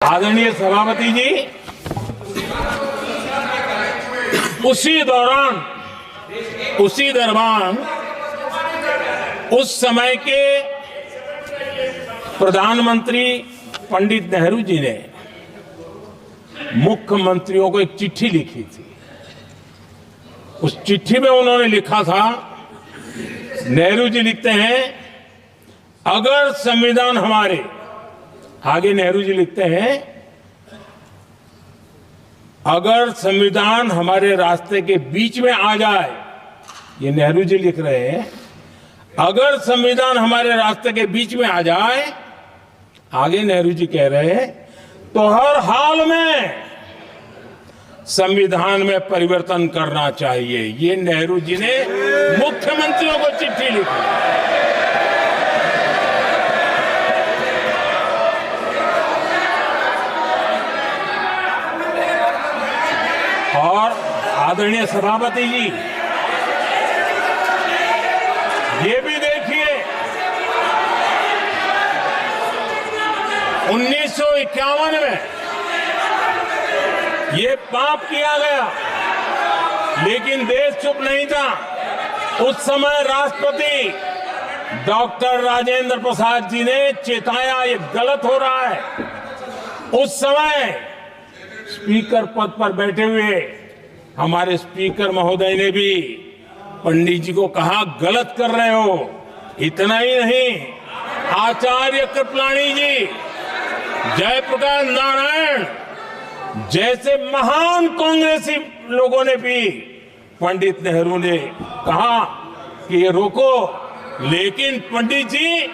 आदरणीय सभापति जी, उसी दरमियान उस समय के प्रधानमंत्री पंडित नेहरू जी ने मुख्यमंत्रियों को एक चिट्ठी लिखी थी। उस चिट्ठी में उन्होंने लिखा था, नेहरू जी लिखते हैं, अगर संविधान हमारे, आगे नेहरू जी लिखते हैं, अगर संविधान हमारे रास्ते के बीच में आ जाए, ये नेहरू जी लिख रहे हैं, अगर संविधान हमारे रास्ते के बीच में आ जाए, आगे नेहरू जी कह रहे हैं, तो हर हाल में संविधान में परिवर्तन करना चाहिए। ये नेहरू जी ने मुख्यमंत्रियों को चिट्ठी लिखी। और आदरणीय सभापति जी, ये भी देखिए, 1951 में ये पाप किया गया, लेकिन देश चुप नहीं था। उस समय राष्ट्रपति डॉक्टर राजेंद्र प्रसाद जी ने चेताया, ये गलत हो रहा है। उस समय स्पीकर पद पर बैठे हुए हमारे स्पीकर महोदय ने भी पंडित जी को कहा, गलत कर रहे हो। इतना ही नहीं, आचार्य कृपलानी जी, जयप्रकाश नारायण जैसे महान कांग्रेसी लोगों ने भी पंडित नेहरू ने कहा कि ये रोको, लेकिन पंडित जी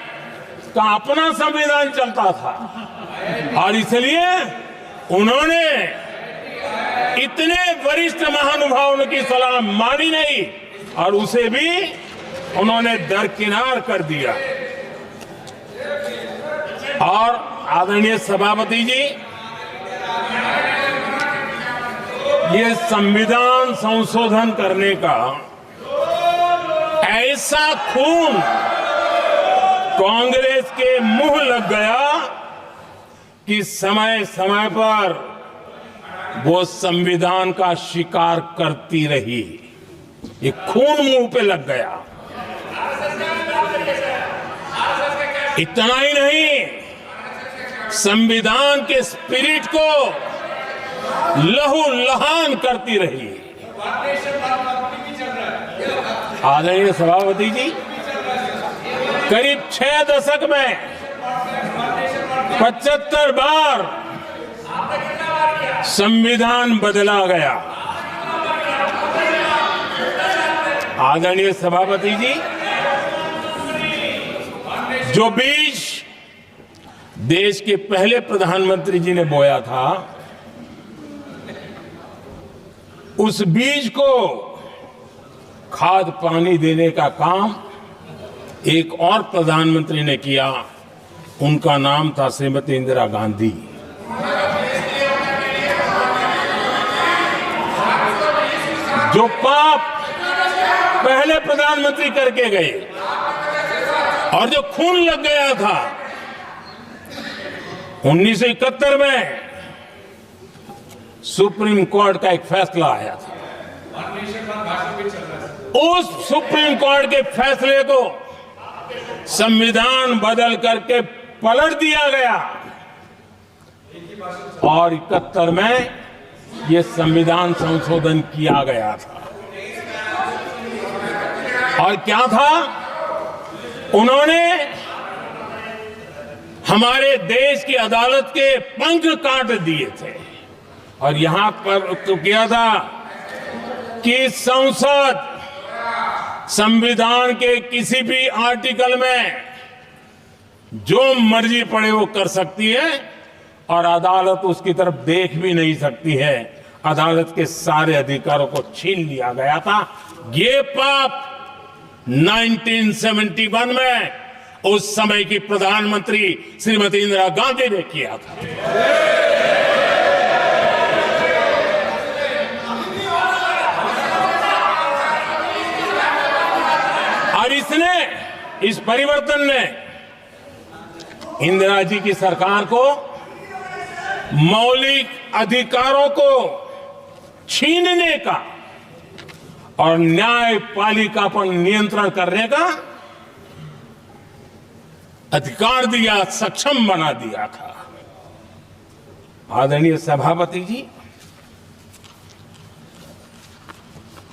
का अपना संविधान चलता था और इसलिए उन्होंने इतने वरिष्ठ महानुभावों की सलाह मानी नहीं और उसे भी उन्होंने दरकिनार कर दिया। और आदरणीय सभापति जी, ये संविधान संशोधन करने का ऐसा खून कांग्रेस के मुंह लग गया कि समय समय पर वो संविधान का शिकार करती रही। ये खून मुंह पे लग गया। इतना ही नहीं, संविधान के स्पिरिट को लहू लहान करती रही। आदरणीय सभापति जी, करीब 6 दशक में 75 बार संविधान बदला गया। आदरणीय सभापति जी, जो बीज देश के पहले प्रधानमंत्री जी ने बोया था, उस बीज को खाद पानी देने का काम एक और प्रधानमंत्री ने किया। उनका नाम था श्रीमती इंदिरा गांधी। जो पाप पहले प्रधानमंत्री करके गए और जो खून लग गया था 1971 में, सुप्रीम कोर्ट का एक फैसला आया था। उस सुप्रीम कोर्ट के फैसले को संविधान बदल करके पलट दिया गया और 71 में ये संविधान संशोधन किया गया था। और क्या था, उन्होंने हमारे देश की अदालत के पंख काट दिए थे और यहां पर तो किया था कि संसद संविधान के किसी भी आर्टिकल में जो मर्जी पड़े वो कर सकती है और अदालत उसकी तरफ देख भी नहीं सकती है। अदालत के सारे अधिकारों को छीन लिया गया था। ये पाप 1971 में उस समय की प्रधानमंत्री श्रीमती इंदिरा गांधी ने किया था। और इस परिवर्तन ने इंदिरा जी की सरकार को मौलिक अधिकारों को छीनने का और न्यायपालिका पर नियंत्रण करने का अधिकार दिया, सक्षम बना दिया था। आदरणीय सभापति जी,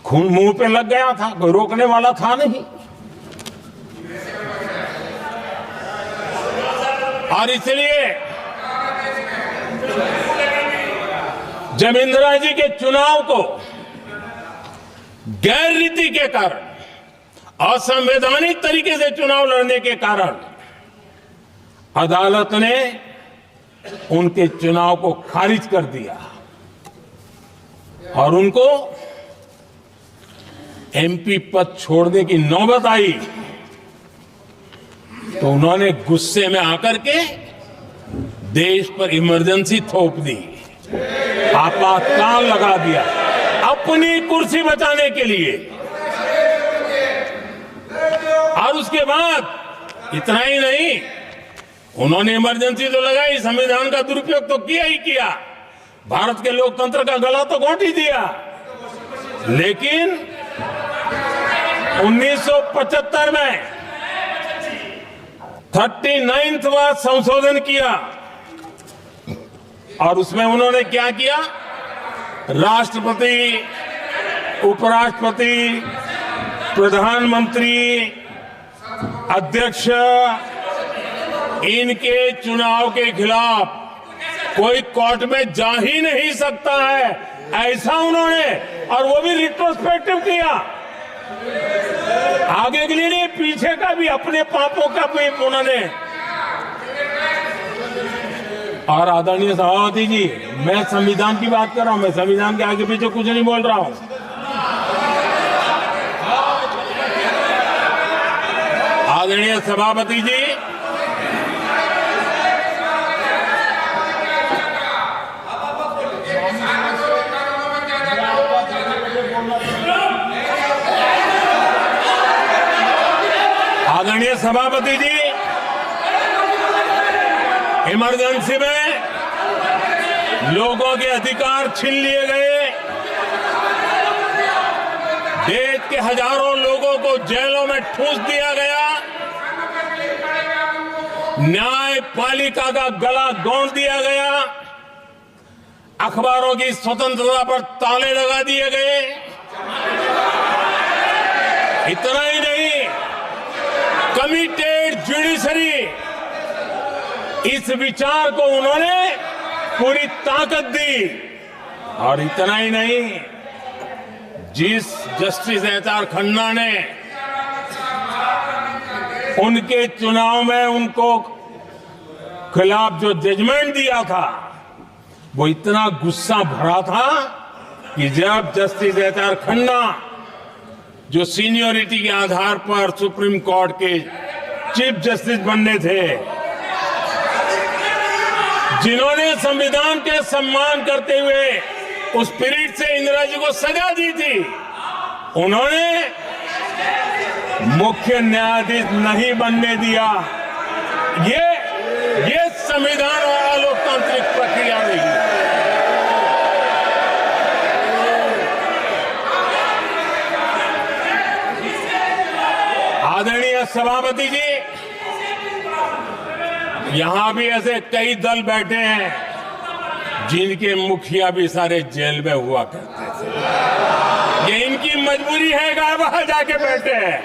खून मुंह पे लग गया था, कोई रोकने वाला था नहीं। और इसलिए जब इंदिरा जी के चुनाव को गैर रीति के कारण, असंवैधानिक तरीके से चुनाव लड़ने के कारण अदालत ने उनके चुनाव को खारिज कर दिया और उनको एमपी पद छोड़ने की नौबत आई, तो उन्होंने गुस्से में आकर के देश पर इमरजेंसी थोप दी, आपातकाल लगा दिया अपनी कुर्सी बचाने के लिए। और उसके बाद इतना ही नहीं, उन्होंने इमरजेंसी तो लगाई, संविधान का दुरुपयोग तो किया ही किया, भारत के लोकतंत्र का गला तो घोंट ही दिया। लेकिन 1975 में 39वां संशोधन किया और उसमें उन्होंने क्या किया, राष्ट्रपति, उपराष्ट्रपति, प्रधानमंत्री, अध्यक्ष, इनके चुनाव के खिलाफ कोई कोर्ट में जा ही नहीं सकता है, ऐसा उन्होंने, और वो भी रिट्रोस्पेक्टिव किया, आगे के लिए नहीं, पीछे का भी, अपने पापों का भी उन्होंने। और आदरणीय सभापति जी, मैं संविधान की बात कर रहा हूं, मैं संविधान के आगे पीछे कुछ नहीं बोल रहा हूं। आदरणीय सभापति जी, आदरणीय सभापति जी, इमरजेंसी में लोगों के अधिकार छीन लिए गए, देश के हजारों लोगों को जेलों में ठूंस दिया गया, न्यायपालिका का गला घोंट दिया गया, अखबारों की स्वतंत्रता पर ताले लगा दिए गए। इतना ही नहीं, कमिटेड जुडिशरी, इस विचार को उन्होंने पूरी ताकत दी। और इतना ही नहीं, जिस जस्टिस एच.आर. खन्ना ने उनके चुनाव में उनको खिलाफ जो जजमेंट दिया था, वो इतना गुस्सा भरा था कि जब जस्टिस एच.आर. खन्ना, जो सीनियरिटी के आधार पर सुप्रीम कोर्ट के चीफ जस्टिस बनने थे, जिन्होंने संविधान के सम्मान करते हुए उस पीरियड से इंदिरा जी को सजा दी थी, उन्होंने मुख्य न्यायाधीश नहीं बनने दिया। ये संविधान और लोकतांत्रिक प्रक्रिया रही। आदरणीय सभापति जी, यहां भी ऐसे कई दल बैठे हैं जिनके मुखिया भी सारे जेल में हुआ करते थे। ये इनकी मजबूरी है कि वहां जाके बैठे हैं,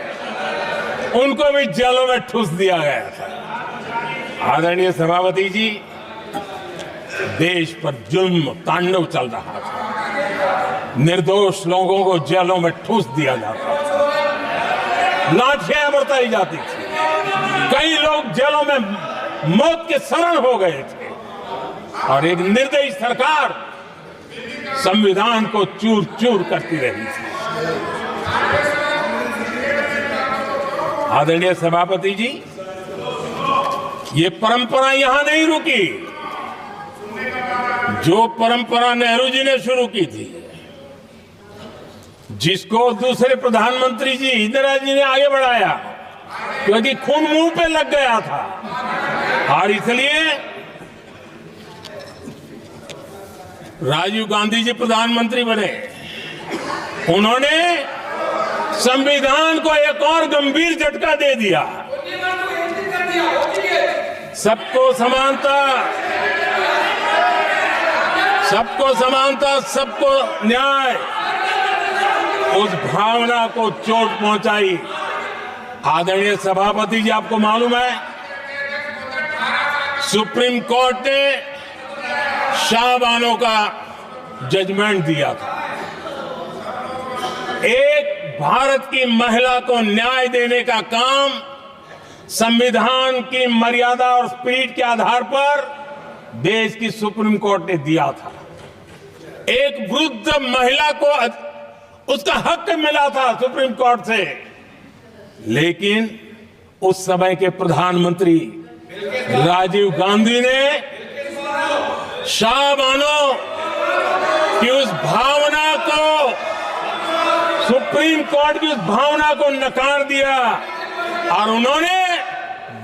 उनको भी जेलों में ठूस दिया गया था। आदरणीय सभापति जी, देश पर जुल्म तांडव चल रहा था, निर्दोष लोगों को जेलों में ठूस दिया जाता था, लाठियां बरताई जाती थी, कई लोग जेलों में मौत के शरण हो गए थे, और एक निर्दयी सरकार संविधान को चूर चूर करती रही थी। आदरणीय सभापति जी, ये परंपरा यहां नहीं रुकी। जो परंपरा नेहरू जी ने शुरू की थी, जिसको दूसरे प्रधानमंत्री जी इंदिरा जी ने आगे बढ़ाया, क्योंकि खून मुंह पे लग गया था, और इसलिए राजीव गांधी जी प्रधानमंत्री बने, उन्होंने संविधान को एक और गंभीर झटका दे दिया। सबको समानता, सबको समानता, सबको न्याय, उस भावना को चोट पहुंचाई। आदरणीय सभापति जी, आपको मालूम है सुप्रीम कोर्ट ने शाहबानो का जजमेंट दिया था। एक भारत की महिला को न्याय देने का काम संविधान की मर्यादा और स्पिरिट के आधार पर देश की सुप्रीम कोर्ट ने दिया था। एक वृद्ध महिला को उसका हक मिला था सुप्रीम कोर्ट से, लेकिन उस समय के प्रधानमंत्री राजीव गांधी ने शाहबानो की उस भावना को, सुप्रीम कोर्ट की उस भावना को नकार दिया और उन्होंने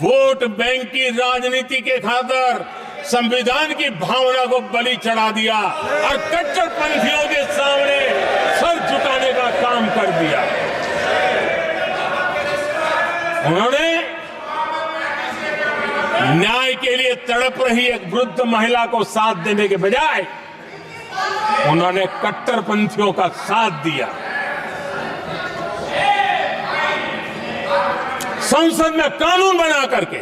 वोट बैंक की राजनीति के खातिर संविधान की भावना को बलि चढ़ा दिया और कट्टरपंथियों के सामने सर झुकाने का काम कर दिया। उन्होंने न्याय के लिए तड़प रही एक वृद्ध महिला को साथ देने के बजाय उन्होंने कट्टरपंथियों का साथ दिया। संसद में कानून बना करके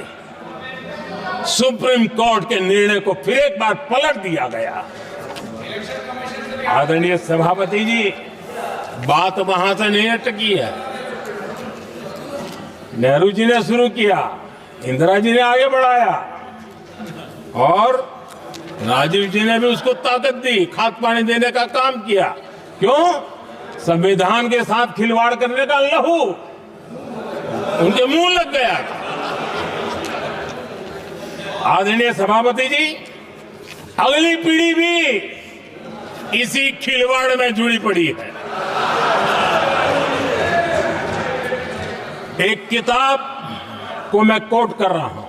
सुप्रीम कोर्ट के निर्णय को फिर एक बार पलट दिया गया। आदरणीय सभापति जी, बात वहां से नहीं अटकी है। नेहरू जी ने शुरू किया, इंदिरा जी ने आगे बढ़ाया और राजीव जी ने भी उसको ताकत दी, खाद पानी देने का काम किया। क्यों? संविधान के साथ खिलवाड़ करने का लहू उनके मुंह लग गया। आदरणीय सभापति जी, अगली पीढ़ी भी इसी खिलवाड़ में जुड़ी पड़ी है। एक किताब को मैं कोट कर रहा हूं,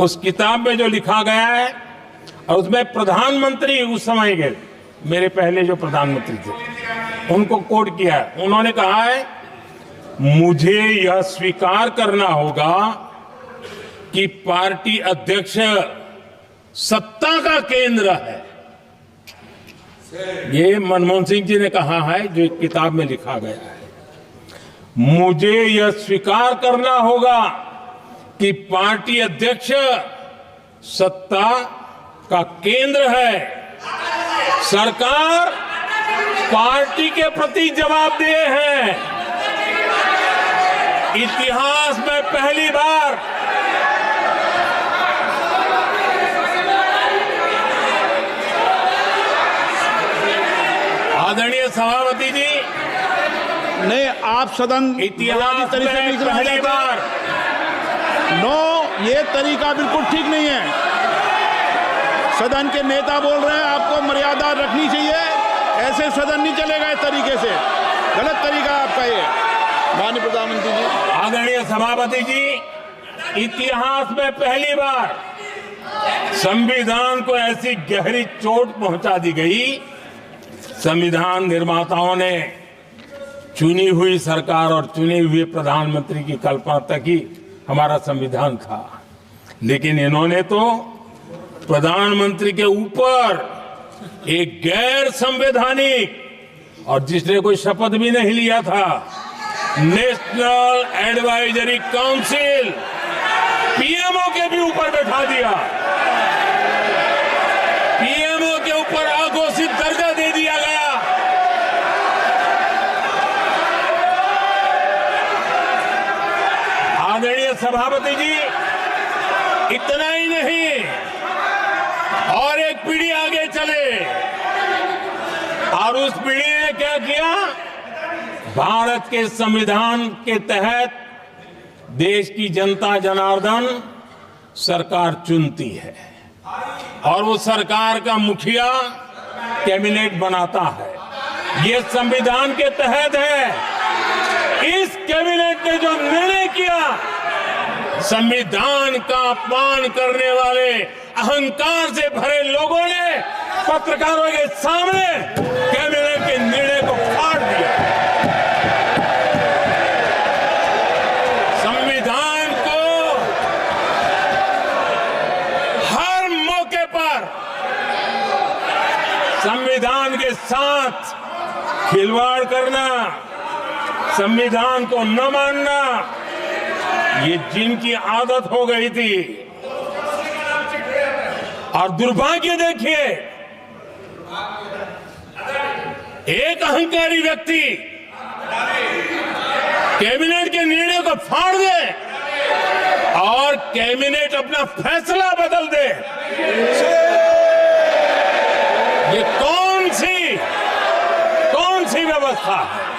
उस किताब में जो लिखा गया है और उसमें प्रधानमंत्री उस समय के मेरे पहले जो प्रधानमंत्री थे उनको कोट किया है। उन्होंने कहा है, मुझे यह स्वीकार करना होगा कि पार्टी अध्यक्ष सत्ता का केंद्र है। ये मनमोहन सिंह जी ने कहा है, जो एक किताब में लिखा गया है। मुझे यह स्वीकार करना होगा कि पार्टी अध्यक्ष सत्ता का केंद्र है। सरकार पार्टी के प्रति जवाबदेह है। इतिहास में पहली बार आदरणीय सभापति जी, नहीं, आप सदन इतिहास तरीके में पहली बार ये तरीका बिल्कुल ठीक नहीं है। सदन के नेता बोल रहे हैं, आपको मर्यादा रखनी चाहिए। ऐसे सदन नहीं चलेगा इस तरीके से, गलत तरीका आपका ये। माननीय प्रधानमंत्री जी, आदरणीय सभापति जी, इतिहास में पहली बार संविधान को ऐसी गहरी चोट पहुंचा दी गई। संविधान निर्माताओं ने चुनी हुई सरकार और चुने हुए प्रधानमंत्री की कल्पना तक ही हमारा संविधान था, लेकिन इन्होंने तो प्रधानमंत्री के ऊपर एक गैर संवैधानिक, और जिसने कोई शपथ भी नहीं लिया था, नेशनल एडवाइजरी काउंसिल पीएमओ के भी ऊपर बैठा दिया। पीएमओ के ऊपर अघोषित दर्जा दे दिया गया। आदरणीय सभापति जी, इतना ही नहीं, और एक पीढ़ी आगे चले और उस पीढ़ी ने क्या किया? भारत के संविधान के तहत देश की जनता जनार्दन सरकार चुनती है और वो सरकार का मुखिया कैबिनेट बनाता है। ये संविधान के तहत है। इस कैबिनेट ने जो निर्णय किया, संविधान का अपमान करने वाले अहंकार से भरे लोगों ने पत्रकारों के सामने कैबिनेट के निर्णय को फाड़ दिया। संविधान को हर मौके पर संविधान के साथ खिलवाड़ करना, संविधान को न मानना, ये जिनकी आदत हो गई थी। और दुर्भाग्य देखिए, एक अहंकारी व्यक्ति कैबिनेट के निर्णय को फाड़ दे और कैबिनेट अपना फैसला बदल दे। ये कौन सी व्यवस्था है?